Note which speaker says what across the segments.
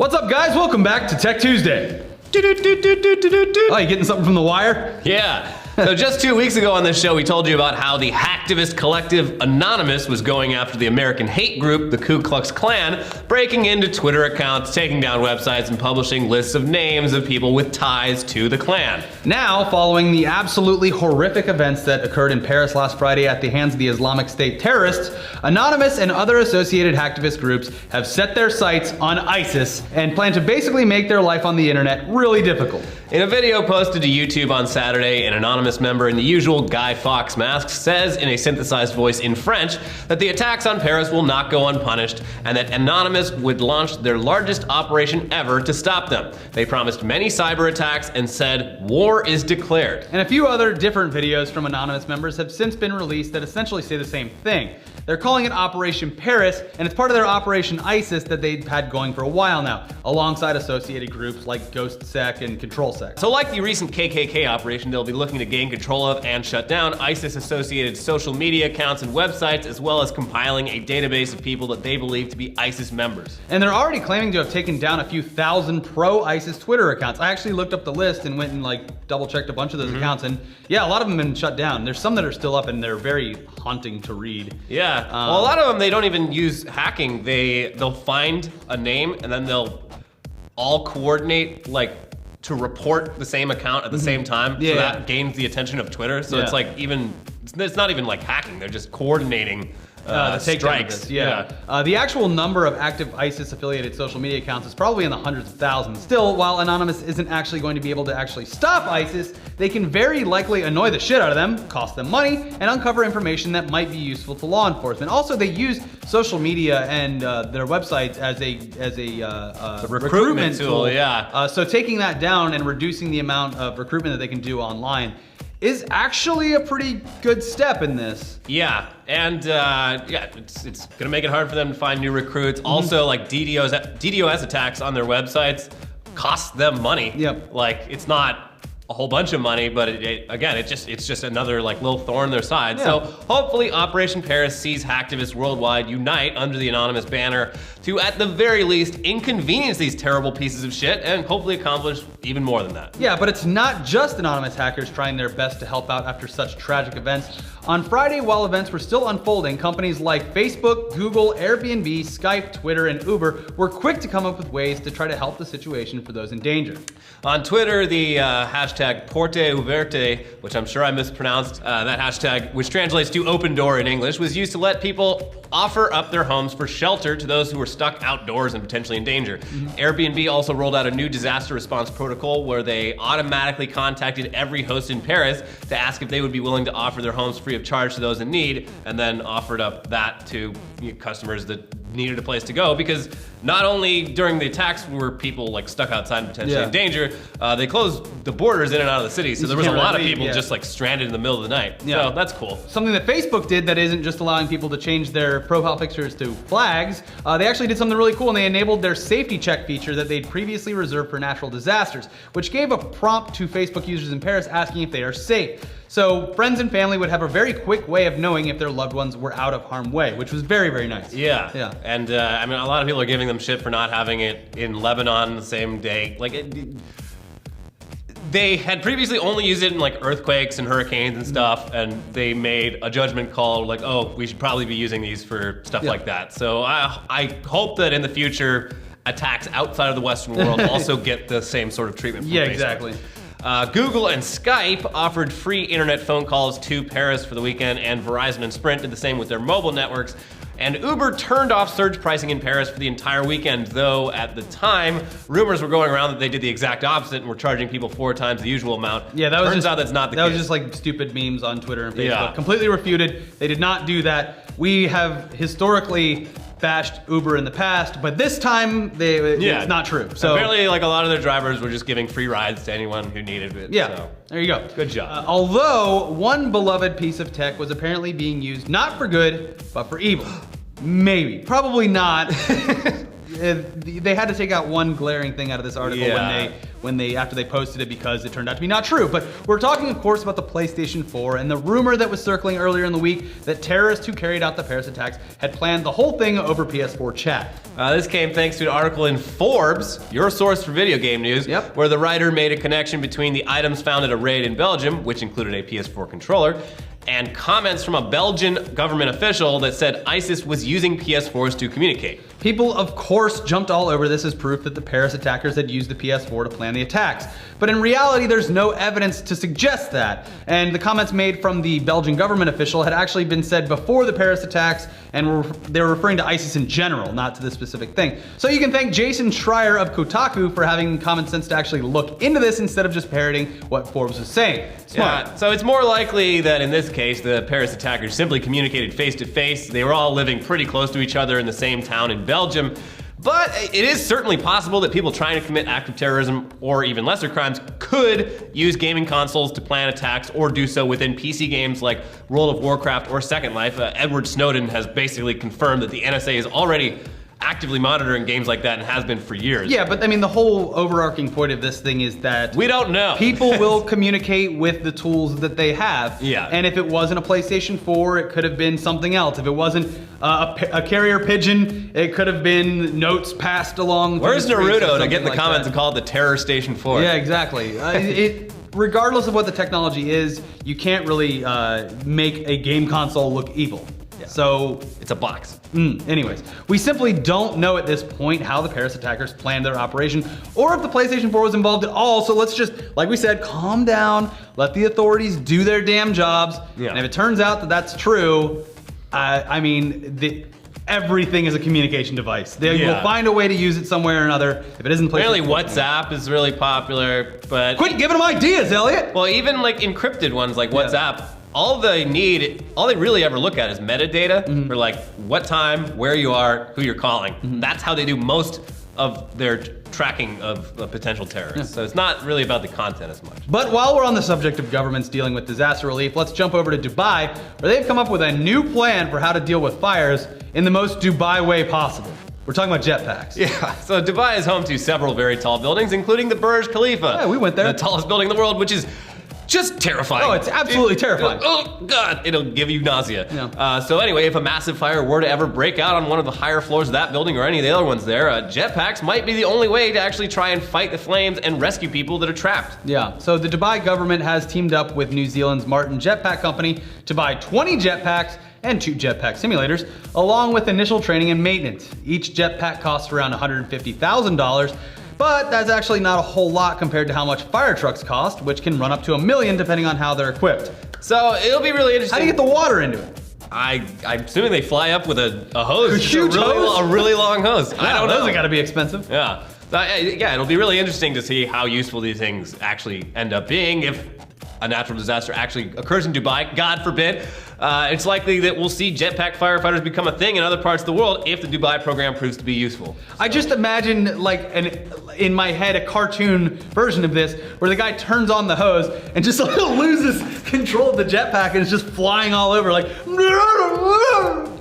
Speaker 1: What's up, guys? Welcome back to Tech Tuesday. Oh, you getting something from The Wire?
Speaker 2: Yeah. So just 2 weeks ago on this show, we told you about how the hacktivist collective Anonymous was going after the American hate group, the Ku Klux Klan, breaking into Twitter accounts, taking down websites, and publishing lists of names of people with ties to the Klan.
Speaker 1: Now, following the absolutely horrific events that occurred in Paris last Friday at the hands of the Islamic State terrorists, Anonymous and other associated hacktivist groups have set their sights on ISIS and plan to basically make their life on the internet really difficult.
Speaker 2: In a video posted to YouTube on Saturday, an Anonymous member in the usual Guy Fawkes mask says in a synthesized voice in French that the attacks on Paris will not go unpunished and that Anonymous would launch their largest operation ever to stop them. They promised many cyber attacks and said war is declared.
Speaker 1: And a few other different videos from Anonymous members have since been released that essentially say the same thing. They're calling it Operation Paris, and it's part of their Operation ISIS that they've had going for a while now, alongside associated groups like GhostSec and ControlSec.
Speaker 2: So like the recent KKK operation, they'll be looking to gain control of and shut down ISIS-associated social media accounts and websites, as well as compiling a database of people that they believe to be ISIS members.
Speaker 1: And they're already claiming to have taken down a few thousand pro-ISIS Twitter accounts. I actually looked up the list and went and double-checked a bunch of those accounts, and yeah, a lot of them have been shut down. There's some that are still up and they're very haunting to read.
Speaker 2: Yeah, well, a lot of them, they don't even use hacking. They'll find a name and then they'll all coordinate to report the same account at the same time.
Speaker 1: Yeah,
Speaker 2: so that gains the attention of Twitter. So it's it's not even like hacking. They're just coordinating
Speaker 1: the
Speaker 2: strikes.
Speaker 1: The actual number of active ISIS-affiliated social media accounts is probably in the hundreds of thousands. Still, while Anonymous isn't actually going to be able to actually stop ISIS, they can very likely annoy the shit out of them, cost them money, and uncover information that might be useful to law enforcement. Also, they use social media and their websites as a recruitment tool. So taking that down and reducing the amount of recruitment that they can do online is actually a pretty good step in this.
Speaker 2: Yeah, and it's gonna make it hard for them to find new recruits. Also, DDoS attacks on their websites cost them money.
Speaker 1: Yep.
Speaker 2: It's not a whole bunch of money, but it's just another little thorn in their side.
Speaker 1: Yeah.
Speaker 2: So hopefully Operation Paris sees hacktivists worldwide unite under the Anonymous banner to, at the very least, inconvenience these terrible pieces of shit and hopefully accomplish even more than that.
Speaker 1: Yeah, but it's not just Anonymous hackers trying their best to help out after such tragic events. On Friday, while events were still unfolding, companies like Facebook, Google, Airbnb, Skype, Twitter, and Uber were quick to come up with ways to try to help the situation for those in danger.
Speaker 2: On Twitter, the hashtag Porte Ouverte, which I'm sure I mispronounced, that hashtag, which translates to open door in English, was used to let people offer up their homes for shelter to those who were stuck outdoors and potentially in danger. Airbnb also rolled out a new disaster response protocol where they automatically contacted every host in Paris to ask if they would be willing to offer their homes free of charge to those in need, and then offered up that to customers that needed a place to go, because not only during the attacks were people stuck outside and potentially in danger, they closed the borders in and out of the city, so there was a lot of people just stranded in the middle of the night. So that's cool.
Speaker 1: Something that Facebook did that isn't just allowing people to change their profile pictures to flags, they actually did something really cool, and they enabled their safety check feature that they'd previously reserved for natural disasters, which gave a prompt to Facebook users in Paris asking if they are safe. So friends and family would have a very quick way of knowing if their loved ones were out of harm's way, which was very, very nice.
Speaker 2: Yeah. And a lot of people are giving them shit for not having it in Lebanon the same day. They had previously only used it in earthquakes and hurricanes and stuff, and they made a judgment call oh, we should probably be using these for stuff like that. So I hope that in the future, attacks outside of the Western world also get the same sort of treatment from Facebook.
Speaker 1: Exactly.
Speaker 2: Google and Skype offered free internet phone calls to Paris for the weekend, and Verizon and Sprint did the same with their mobile networks. And Uber turned off surge pricing in Paris for the entire weekend, though at the time, rumors were going around that they did the exact opposite and were charging people 4 times the usual amount.
Speaker 1: Yeah,
Speaker 2: Turns out that's not the case.
Speaker 1: That was just stupid memes on Twitter and Facebook. Completely refuted. They did not do that. We have historically bashed Uber in the past, but this time it's not true. So
Speaker 2: apparently, a lot of their drivers were just giving free rides to anyone who needed it.
Speaker 1: Yeah,
Speaker 2: so.
Speaker 1: there you go.
Speaker 2: Good job.
Speaker 1: Although one beloved piece of tech was apparently being used not for good, but for evil. Maybe, probably not. they had to take out one glaring thing out of this article after they posted it because it turned out to be not true. But we're talking, of course, about the PlayStation 4 and the rumor that was circling earlier in the week that terrorists who carried out the Paris attacks had planned the whole thing over PS4 chat.
Speaker 2: This came thanks to an article in Forbes, your source for video game news, where the writer made a connection between the items found at a raid in Belgium, which included a PS4 controller, and comments from a Belgian government official that said ISIS was using PS4s to communicate.
Speaker 1: People, of course, jumped all over this as proof that the Paris attackers had used the PS4 to plan the attacks. But in reality, there's no evidence to suggest that. And the comments made from the Belgian government official had actually been said before the Paris attacks, and they were referring to ISIS in general, not to this specific thing. So you can thank Jason Schreier of Kotaku for having common sense to actually look into this instead of just parroting what Forbes was saying. Smart.
Speaker 2: Yeah, so it's more likely that in this case, the Paris attackers simply communicated face to face. They were all living pretty close to each other in the same town in Belgium. But it is certainly possible that people trying to commit acts of terrorism or even lesser crimes could use gaming consoles to plan attacks or do so within PC games like World of Warcraft or Second Life. Edward Snowden has basically confirmed that the NSA is already actively monitoring games like that and has been for years.
Speaker 1: Yeah, but I mean, the whole overarching point of this thing is that
Speaker 2: we don't know.
Speaker 1: People will communicate with the tools that they have.
Speaker 2: Yeah.
Speaker 1: And if it wasn't a PlayStation 4, it could have been something else. If it wasn't a carrier pigeon, it could have been notes passed along.
Speaker 2: Where's Naruto to get in the comments and call it the Terror Station 4?
Speaker 1: Yeah, exactly. Regardless of what the technology is, you can't really make a game console look evil.
Speaker 2: Yeah.
Speaker 1: So
Speaker 2: it's a box.
Speaker 1: Anyways, we simply don't know at this point how the Paris attackers planned their operation or if the PlayStation 4 was involved at all. So let's just, like we said, calm down, let the authorities do their damn jobs.
Speaker 2: Yeah.
Speaker 1: And if it turns out that that's true, I mean, everything is a communication device. They will find a way to use it somewhere or another. If it isn't PlayStation,
Speaker 2: apparently WhatsApp is really popular, but
Speaker 1: quit giving them ideas, Elliot.
Speaker 2: Well, even like encrypted ones like WhatsApp. All they really ever look at is metadata for like what time, where you are, who you're calling. That's how they do most of their tracking of potential terrorists. So it's not really about the content as much.
Speaker 1: But while we're on the subject of governments dealing with disaster relief, let's jump over to Dubai, where they've come up with a new plan for how to deal with fires in the most Dubai way possible. We're talking about jetpacks.
Speaker 2: Yeah, so Dubai is home to several very tall buildings, including the Burj Khalifa.
Speaker 1: Yeah, we went there.
Speaker 2: The tallest building in the world, which is just terrifying.
Speaker 1: Oh, it's absolutely terrifying.
Speaker 2: Oh, God, it'll give you nausea.
Speaker 1: Yeah.
Speaker 2: So anyway, if a massive fire were to ever break out on one of the higher floors of that building or any of the other ones there, jetpacks might be the only way to actually try and fight the flames and rescue people that are trapped.
Speaker 1: Yeah, so the Dubai government has teamed up with New Zealand's Martin Jetpack Company to buy 20 jetpacks and 2 jetpack simulators, along with initial training and maintenance. Each jetpack costs around $150,000, but that's actually not a whole lot compared to how much fire trucks cost, which can run up to $1 million depending on how they're equipped.
Speaker 2: So it'll be really interesting.
Speaker 1: How do you get the water into it?
Speaker 2: I'm assuming they fly up with a hose.
Speaker 1: A huge hose?
Speaker 2: A really long hose. I don't know.
Speaker 1: Those are gotta be expensive.
Speaker 2: Yeah. Yeah, it'll be really interesting to see how useful these things actually end up being if a natural disaster actually occurs in Dubai, God forbid. It's likely that we'll see jetpack firefighters become a thing in other parts of the world if the Dubai program proves to be useful.
Speaker 1: I just imagine, like, in my head, a cartoon version of this where the guy turns on the hose and just loses control of the jetpack and is just flying all over, like.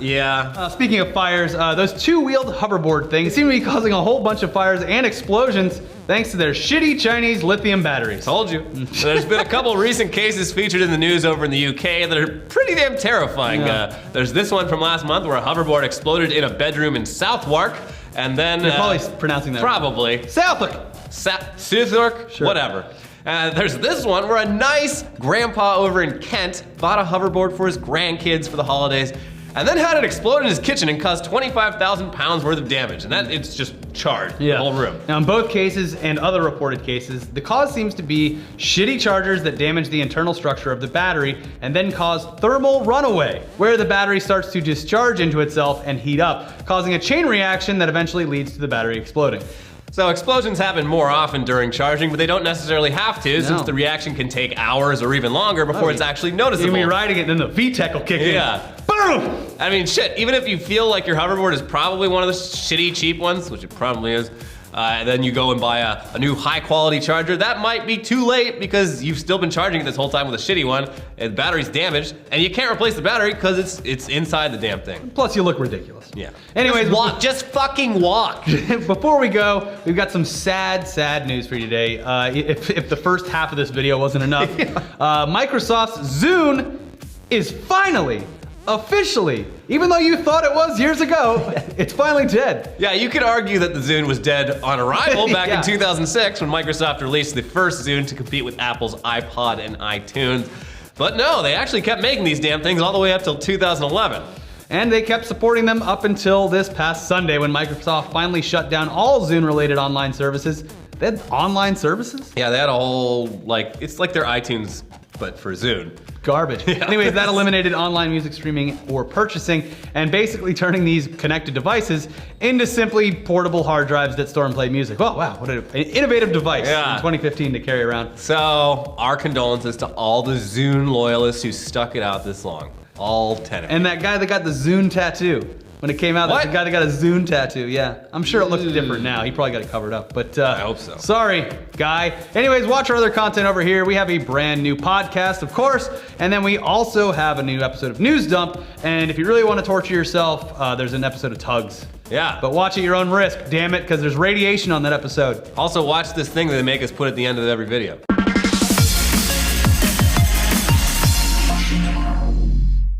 Speaker 2: Yeah.
Speaker 1: Speaking of fires, those 2-wheeled hoverboard things seem to be causing a whole bunch of fires and explosions thanks to their shitty Chinese lithium batteries.
Speaker 2: Told you. There's been a couple recent cases featured in the news over in the UK that are pretty damn terrifying.
Speaker 1: Yeah.
Speaker 2: There's this one from last month where a hoverboard exploded in a bedroom in Southwark, and then
Speaker 1: You're probably pronouncing that
Speaker 2: probably
Speaker 1: Southwark.
Speaker 2: Southwark,
Speaker 1: sure.
Speaker 2: Whatever. There's this one where a nice grandpa over in Kent bought a hoverboard for his grandkids for the holidays, and then had it explode in his kitchen and caused 25,000 pounds worth of damage. And it's just charred, the whole room.
Speaker 1: Now in both cases and other reported cases, the cause seems to be shitty chargers that damage the internal structure of the battery and then cause thermal runaway, where the battery starts to discharge into itself and heat up, causing a chain reaction that eventually leads to the battery exploding.
Speaker 2: So explosions happen more often during charging, but they don't necessarily have to, since the reaction can take hours or even longer before it's actually noticeable.
Speaker 1: You'll be riding it, and then the VTech will kick in.
Speaker 2: Yeah.
Speaker 1: Boom!
Speaker 2: I mean, shit, even if you feel like your hoverboard is probably one of the shitty cheap ones, which it probably is, and then you go and buy a new high-quality charger, that might be too late because you've still been charging it this whole time with a shitty one, and the battery's damaged, and you can't replace the battery because it's inside the damn thing.
Speaker 1: Plus, you look ridiculous.
Speaker 2: Yeah.
Speaker 1: Anyways,
Speaker 2: just fucking walk.
Speaker 1: before we go, we've got some sad news for you today. If the first half of this video wasn't enough, Microsoft's Zune is finally, officially, even though you thought it was years ago, it's finally dead.
Speaker 2: Yeah, you could argue that the Zune was dead on arrival back
Speaker 1: Yeah.
Speaker 2: in 2006 when Microsoft released the first Zune to compete with Apple's iPod and iTunes. But no, they actually kept making these damn things all the way up till 2011.
Speaker 1: And they kept supporting them up until this past Sunday when Microsoft finally shut down all Zune-related online services. They had online services?
Speaker 2: Yeah, they had a whole, it's like their iTunes, but for Zune.
Speaker 1: Garbage.
Speaker 2: Yeah.
Speaker 1: Anyways, that eliminated online music streaming or purchasing and basically turning these connected devices into simply portable hard drives that store and play music. Oh, wow, what an innovative device in 2015 to carry around.
Speaker 2: So, our condolences to all the Zune loyalists who stuck it out this long. All 10 of them.
Speaker 1: And that guy that got the Zune tattoo. When it came out, that's the guy that got a Zune tattoo, yeah. I'm sure it looks different now. He probably got it covered up, but
Speaker 2: I hope so.
Speaker 1: Sorry, guy. Anyways, watch our other content over here. We have a brand new podcast, of course, and then we also have a new episode of News Dump, and if you really want to torture yourself, there's an episode of Tugs.
Speaker 2: Yeah.
Speaker 1: But watch at your own risk, damn it, because there's radiation on that episode.
Speaker 2: Also, watch this thing that they make us put at the end of every video.